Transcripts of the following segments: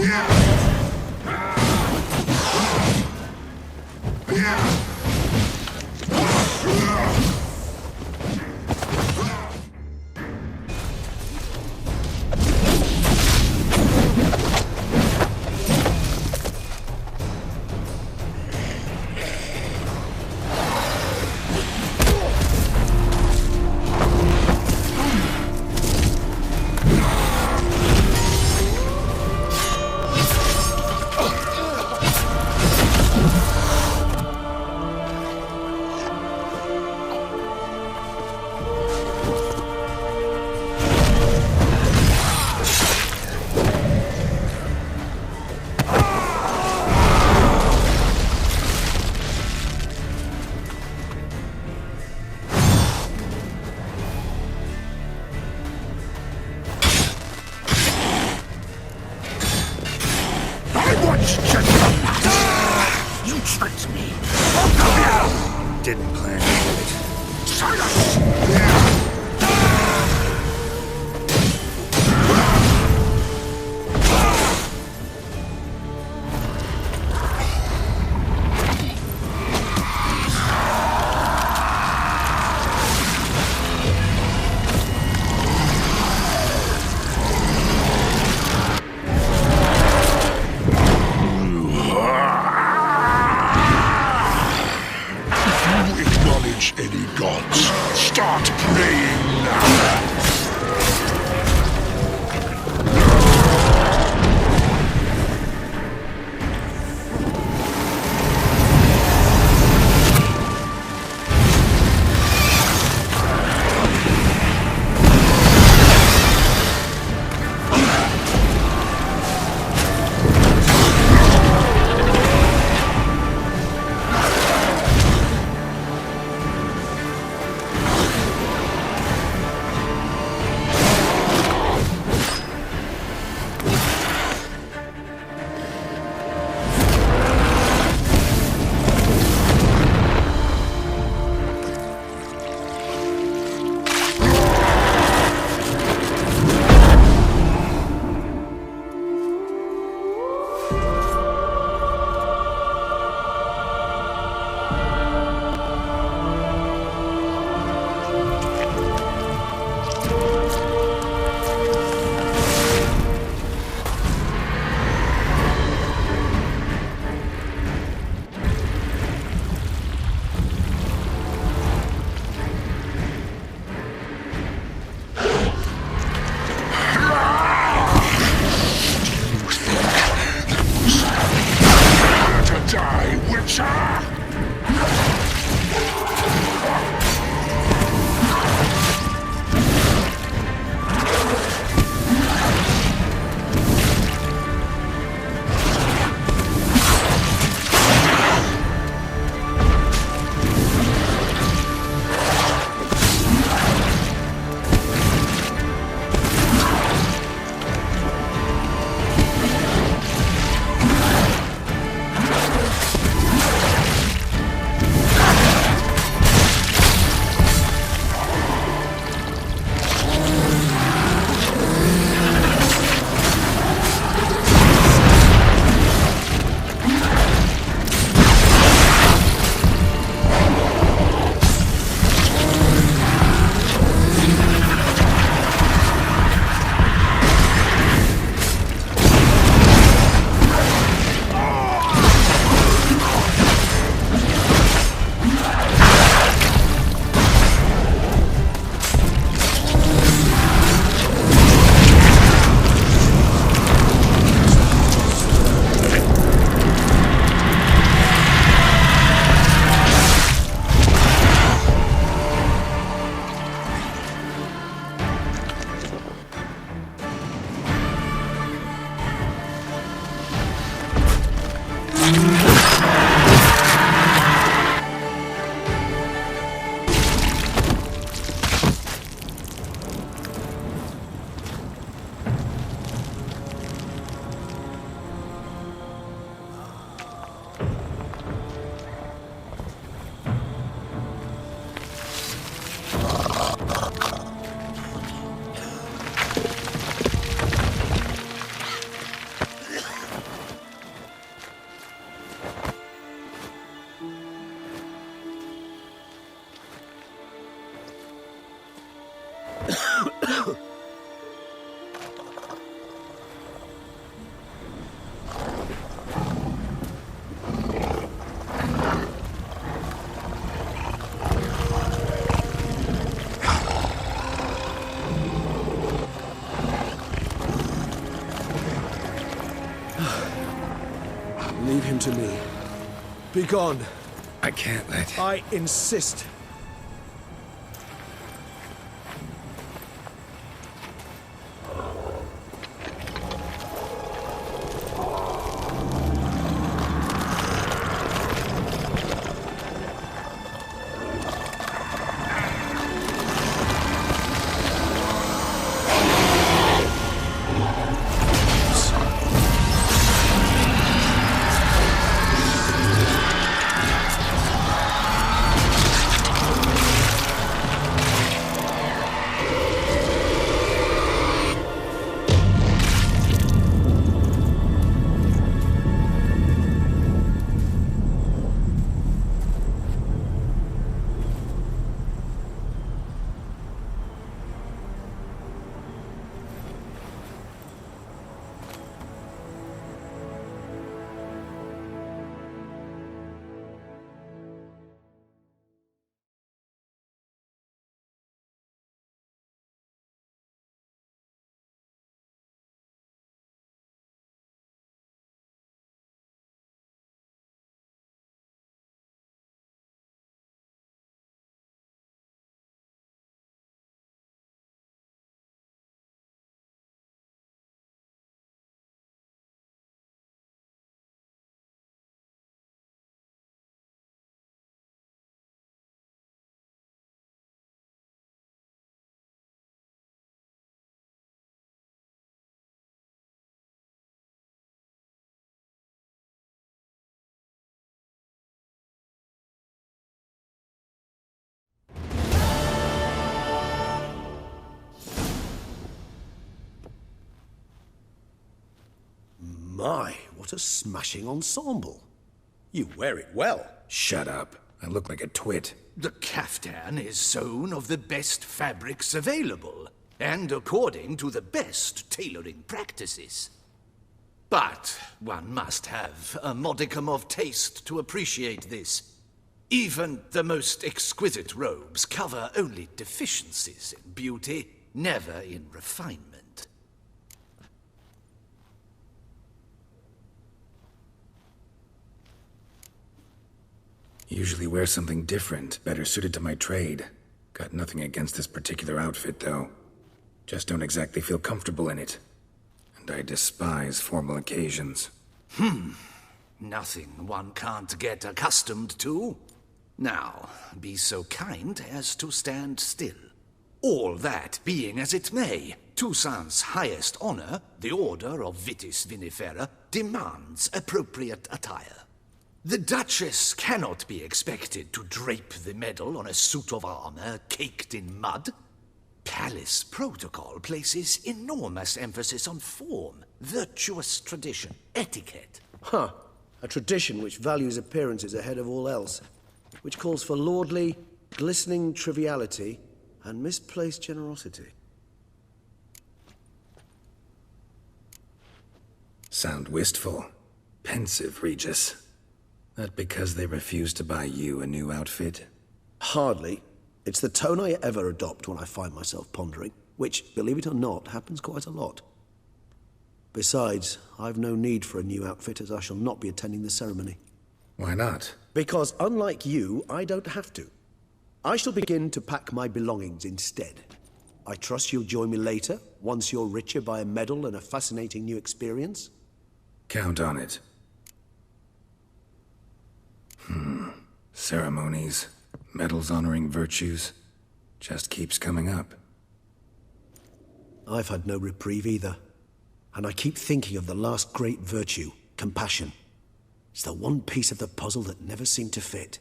You tricked me. Didn't plan to do it. Silence! Any gods, start praying now! Be gone. I can't let... I insist. My, what a smashing ensemble. You wear it well. Shut up. I look like a twit. The caftan is sewn of the best fabrics available, and according to the best tailoring practices. But one must have a modicum of taste to appreciate this. Even the most exquisite robes cover only deficiencies in beauty, never in refinement. Usually wear something different, better suited to my trade. Got nothing against this particular outfit, though. Just don't exactly feel comfortable in it. And I despise formal occasions. Nothing one can't get accustomed to. Now, be so kind as to stand still. All that being as it may, Toussaint's highest honor, the Order of Vitis Vinifera, demands appropriate attire. The Duchess cannot be expected to drape the medal on a suit of armor caked in mud. Palace protocol places enormous emphasis on form, virtuous tradition, etiquette. Huh. A tradition which values appearances ahead of all else. Which calls for lordly, glistening triviality and misplaced generosity. Sound wistful. Pensive, Regis. That because they refuse to buy you a new outfit? Hardly. It's the tone I ever adopt when I find myself pondering, which, believe it or not, happens quite a lot. Besides, I've no need for a new outfit as I shall not be attending the ceremony. Why not? Because unlike you, I don't have to. I shall begin to pack my belongings instead. I trust you'll join me later, once you're richer by a medal and a fascinating new experience? Count on it. Ceremonies, medals honoring virtues, just keeps coming up. I've had no reprieve either. And I keep thinking of the last great virtue, compassion. It's the one piece of the puzzle that never seemed to fit.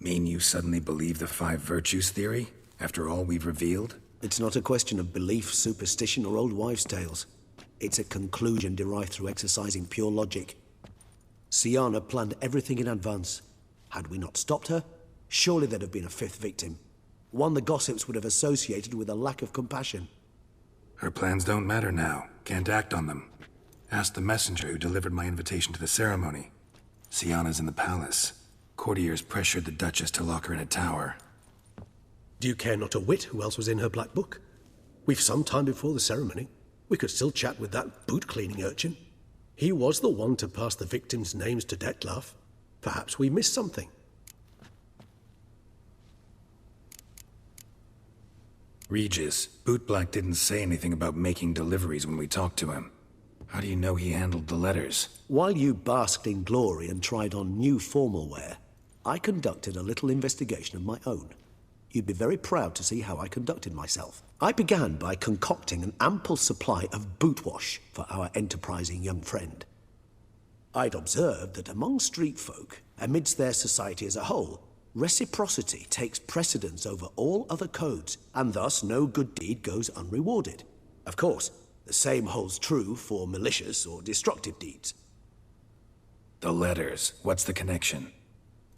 Mean you suddenly believe the 5 virtues theory, after all we've revealed? It's not a question of belief, superstition, or old wives' tales. It's a conclusion derived through exercising pure logic. Syanna planned everything in advance. Had we not stopped her, surely there'd have been a 5th victim. One the gossips would have associated with a lack of compassion. Her plans don't matter now. Can't act on them. Ask the messenger who delivered my invitation to the ceremony. Syanna's in the palace. Courtiers pressured the Duchess to lock her in a tower. Do you care not a whit who else was in her black book? We've some time before the ceremony. We could still chat with that boot-cleaning urchin. He was the one to pass the victims' names to Dettlaff. Perhaps we missed something. Regis, Bootblack didn't say anything about making deliveries when we talked to him. How do you know he handled the letters? While you basked in glory and tried on new formal wear, I conducted a little investigation of my own. You'd be very proud to see how I conducted myself. I began by concocting an ample supply of bootwash for our enterprising young friend. I'd observed that among street folk, amidst their society as a whole, reciprocity takes precedence over all other codes, and thus no good deed goes unrewarded. Of course, the same holds true for malicious or destructive deeds. The letters, what's the connection?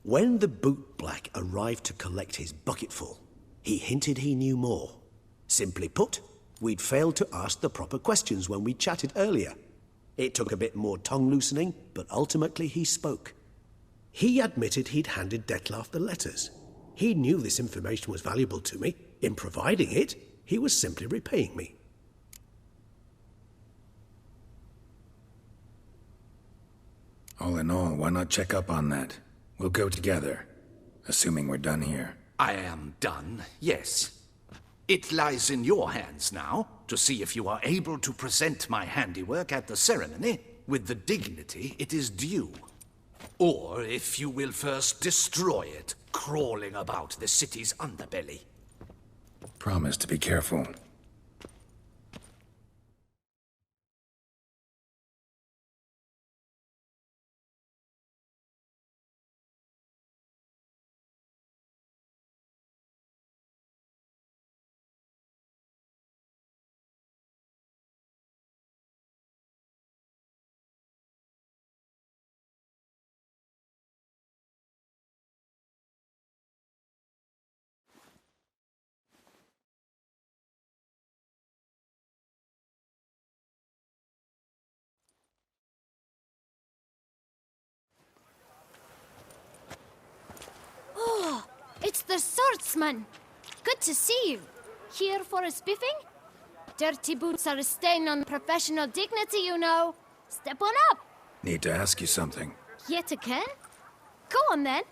When the bootblack arrived to collect his bucketful, he hinted he knew more. Simply put, we'd failed to ask the proper questions when we chatted earlier. It took a bit more tongue-loosening, but ultimately he spoke. He admitted he'd handed Dettlaff the letters. He knew this information was valuable to me. In providing it, he was simply repaying me. All in all, why not check up on that? We'll go together, assuming we're done here. I am done, yes. It lies in your hands now to see if you are able to present my handiwork at the ceremony with the dignity it is due. Or if you will first destroy it, crawling about the city's underbelly. Promise to be careful. It's the swordsman. Good to see you. Here for a spiffing? Dirty boots are a stain on professional dignity, you know. Step on up. Need to ask you something. Yet again? Go on then.